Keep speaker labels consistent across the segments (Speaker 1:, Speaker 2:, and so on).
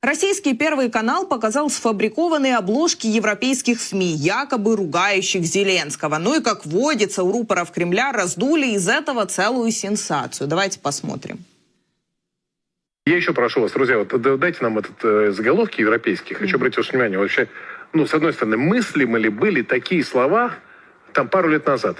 Speaker 1: Российский Первый канал показал сфабрикованные обложки европейских СМИ, якобы ругающих Зеленского. Ну и, как водится, у рупоров Кремля раздули из этого целую сенсацию. Давайте посмотрим.
Speaker 2: Я еще прошу вас, друзья, вот дайте нам этот заголовки европейские. Хочу обратить ваше внимание. Вообще, с одной стороны, мыслимы ли были такие слова там пару лет назад?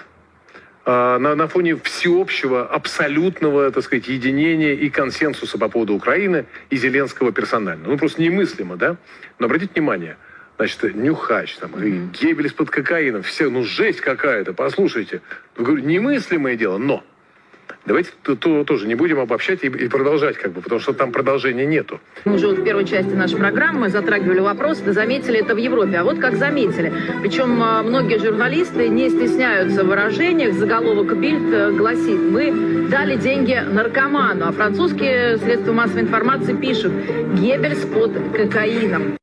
Speaker 2: На фоне всеобщего, абсолютного, так сказать, единения и консенсуса по поводу Украины и Зеленского персонально. Просто немыслимо, да? Но обратите внимание, значит, Нюхач, там, Геббельс из-под кокаина, все, жесть какая-то, послушайте. Говорю, немыслимое дело, но давайте тоже не будем обобщать и продолжать, потому что там продолжения нету.
Speaker 3: Мы уже в первой части нашей программы затрагивали вопрос, заметили это в Европе. А вот как заметили. Причем многие журналисты не стесняются в выражениях. Заголовок Бильд гласит: мы дали деньги наркоману. А французские средства массовой информации пишут: Геббельс под кокаином.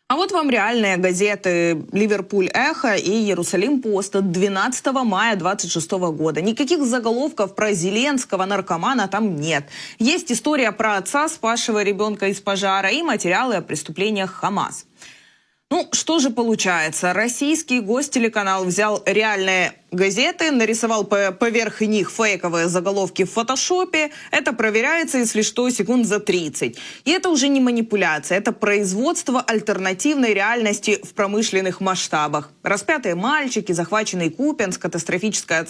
Speaker 1: А вот вам реальные газеты «Ливерпуль Эхо» и «Иерусалим Пост» от 12 мая 2026 года. Никаких заголовков про Зеленского наркомана там нет. Есть история про отца, спасшего ребенка из пожара, и материалы о преступлениях ХАМАС. Что же получается? Российский гостелеканал взял реальные газеты, нарисовал поверх них фейковые заголовки в фотошопе. Это проверяется, если что, секунд за 30. И это уже не манипуляция, это производство альтернативной реальности в промышленных масштабах. Распятые мальчики, захваченный Купянск, катастрофическое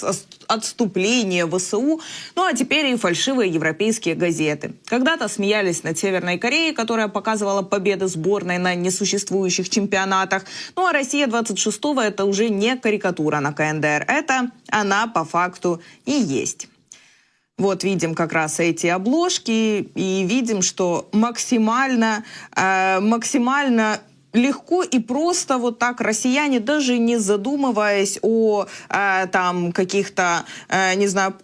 Speaker 1: отступление ВСУ, а теперь и фальшивые европейские газеты. Когда-то смеялись над Северной Кореей, которая показывала победы сборной на несуществующих чемпионатах. А Россия 26-го это уже не карикатура на КНДР. Это она по факту и есть. Вот видим как раз эти обложки и видим, что максимально легко и просто вот так россияне, даже не задумываясь о каких-то, не знаю,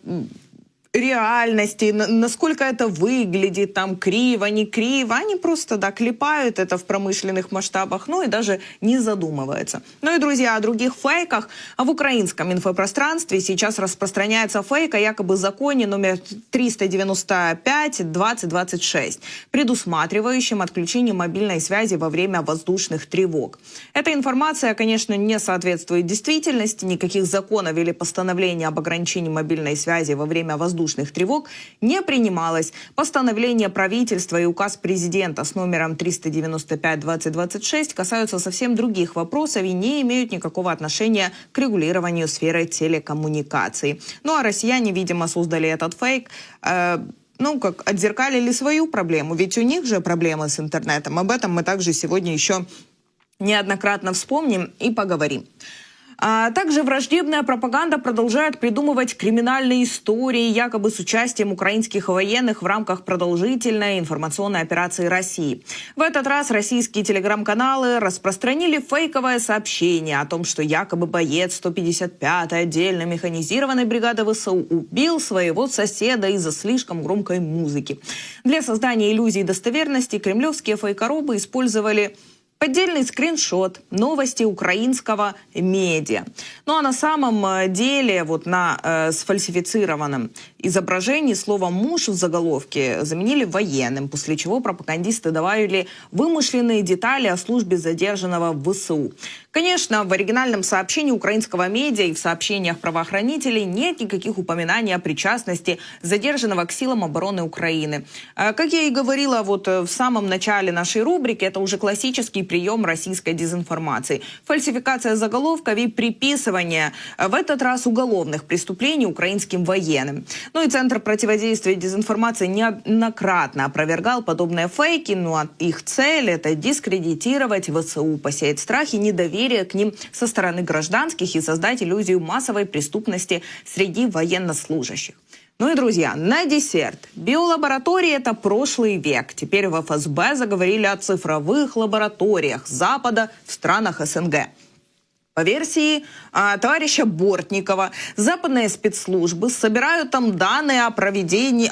Speaker 1: реальности, насколько это выглядит, там криво, не криво. Они просто, клепают это в промышленных масштабах, и даже не задумываются. И, друзья, о других фейках. В украинском инфопространстве сейчас распространяется фейк о якобы законе номер 395/2026, предусматривающем отключение мобильной связи во время воздушных тревог. Эта информация, конечно, не соответствует действительности. Никаких законов или постановлений об ограничении мобильной связи во время воздушных тревог не принималось. Постановление правительства и указ президента с номером 395/2026 касаются совсем других вопросов и не имеют никакого отношения к регулированию сферы телекоммуникаций. А россияне, видимо, создали этот фейк, отзеркалили свою проблему. Ведь у них же проблемы с интернетом. Об этом мы также сегодня еще неоднократно вспомним и поговорим. Также враждебная пропаганда продолжает придумывать криминальные истории, якобы с участием украинских военных в рамках продолжительной информационной операции России. В этот раз российские телеграм-каналы распространили фейковое сообщение о том, что якобы боец 155-й отдельно механизированной бригады ВСУ убил своего соседа из-за слишком громкой музыки. Для создания иллюзии достоверности кремлевские фейкоробы использовали поддельный скриншот новости украинского медиа. А на самом деле на сфальсифицированном изображении слово «муж» в заголовке заменили военным, после чего пропагандисты добавили вымышленные детали о службе задержанного в ВСУ. Конечно, в оригинальном сообщении украинского медиа и в сообщениях правоохранителей нет никаких упоминаний о причастности задержанного к силам обороны Украины. Как я и говорила в самом начале нашей рубрики, это уже классический прием российской дезинформации. Фальсификация заголовков и приписывание в этот раз уголовных преступлений украинским военным. И Центр противодействия дезинформации неоднократно опровергал подобные фейки, их цель – это дискредитировать ВСУ, посеять страх и недоверие к ним со стороны гражданских и создать иллюзию массовой преступности среди военнослужащих. И, друзья, на десерт. Биолаборатории – это прошлый век. Теперь в ФСБ заговорили о цифровых лабораториях Запада в странах СНГ. По версии товарища Бортникова, западные спецслужбы собирают там данные о поведении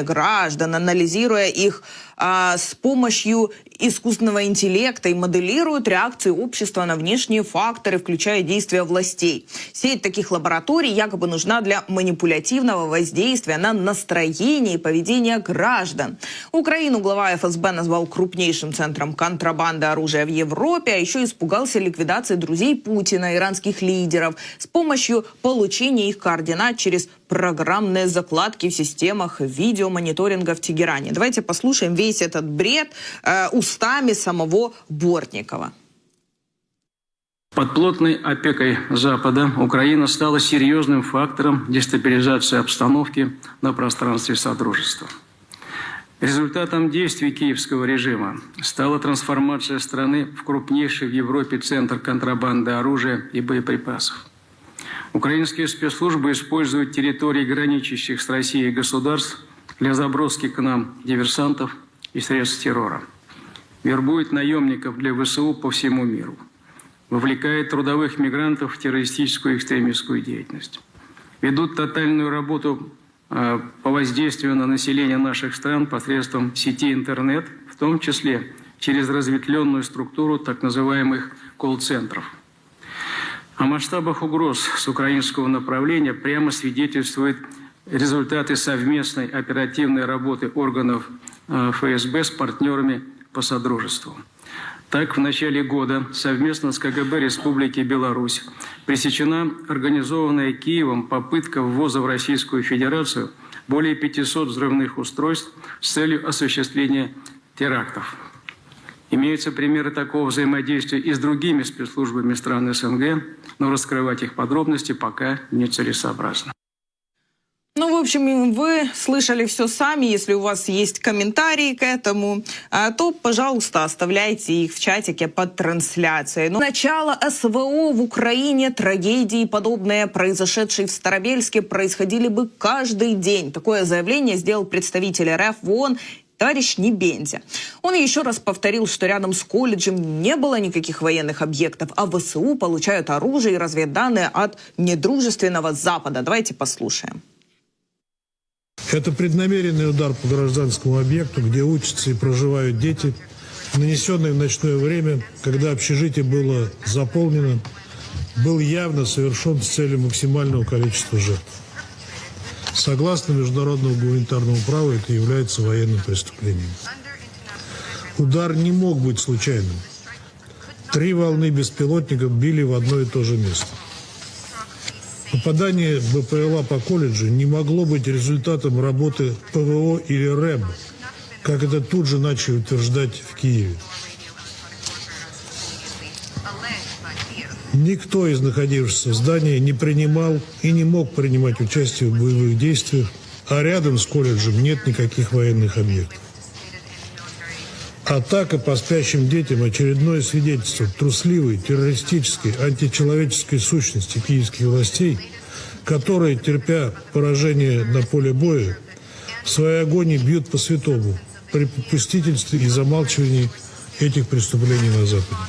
Speaker 1: граждан, анализируя их с помощью искусственного интеллекта и моделируют реакции общества на внешние факторы, включая действия властей. Сеть таких лабораторий якобы нужна для манипулятивного воздействия на настроение и поведение граждан. Украину глава ФСБ назвал крупнейшим центром контрабанды оружия в Европе, а еще испугался ликвидации друзей Путина, иранских лидеров, с помощью получения их координат через программные закладки в системах видеомониторинга в Тегеране. Давайте послушаем весь этот бред устами самого Бортникова.
Speaker 4: Под плотной опекой Запада Украина стала серьезным фактором дестабилизации обстановки на пространстве Содружества. Результатом действий киевского режима стала трансформация страны в крупнейший в Европе центр контрабанды оружия и боеприпасов. Украинские спецслужбы используют территории граничащих с Россией государств для заброски к нам диверсантов и средств террора. Вербуют наемников для ВСУ по всему миру. Вовлекает трудовых мигрантов в террористическую и экстремистскую деятельность. Ведут тотальную работу по воздействию на население наших стран посредством сети интернет, в том числе через разветвленную структуру так называемых колл-центров. О масштабах угроз с украинского направления прямо свидетельствуют результаты совместной оперативной работы органов ФСБ с партнерами по Содружеству. Так, в начале года совместно с КГБ Республики Беларусь пресечена организованная Киевом попытка ввоза в Российскую Федерацию более 500 взрывных устройств с целью осуществления терактов. Имеются примеры такого взаимодействия и с другими спецслужбами стран СНГ, но раскрывать их подробности пока нецелесообразно.
Speaker 1: Ну, в общем, вы слышали все сами. Если у вас есть комментарии к этому, то, пожалуйста, оставляйте их в чатике под трансляцией. Но начало СВО в Украине, трагедии, подобные произошедшие в Старобельске, происходили бы каждый день. Такое заявление сделал представитель РФ в ООН товарищ Небензя. Он еще раз повторил, что рядом с колледжем не было никаких военных объектов, а ВСУ получают оружие и разведданные от недружественного Запада. Давайте послушаем.
Speaker 5: Это преднамеренный удар по гражданскому объекту, где учатся и проживают дети, нанесенный в ночное время, когда общежитие было заполнено, был явно совершен с целью максимального количества жертв. Согласно международному гуманитарному праву, это является военным преступлением. Удар не мог быть случайным. 3 волны беспилотников били в одно и то же место. Попадание БПЛА по колледжу не могло быть результатом работы ПВО или РЭБ, как это тут же начали утверждать в Киеве. Никто из находившихся в здании не принимал и не мог принимать участие в боевых действиях, а рядом с колледжем нет никаких военных объектов. Атака по спящим детям – очередное свидетельство трусливой, террористической, античеловеческой сущности киевских властей, которые, терпя поражение на поле боя, в своей агонии бьют по святому при попустительстве и замалчивании этих преступлений на Западе.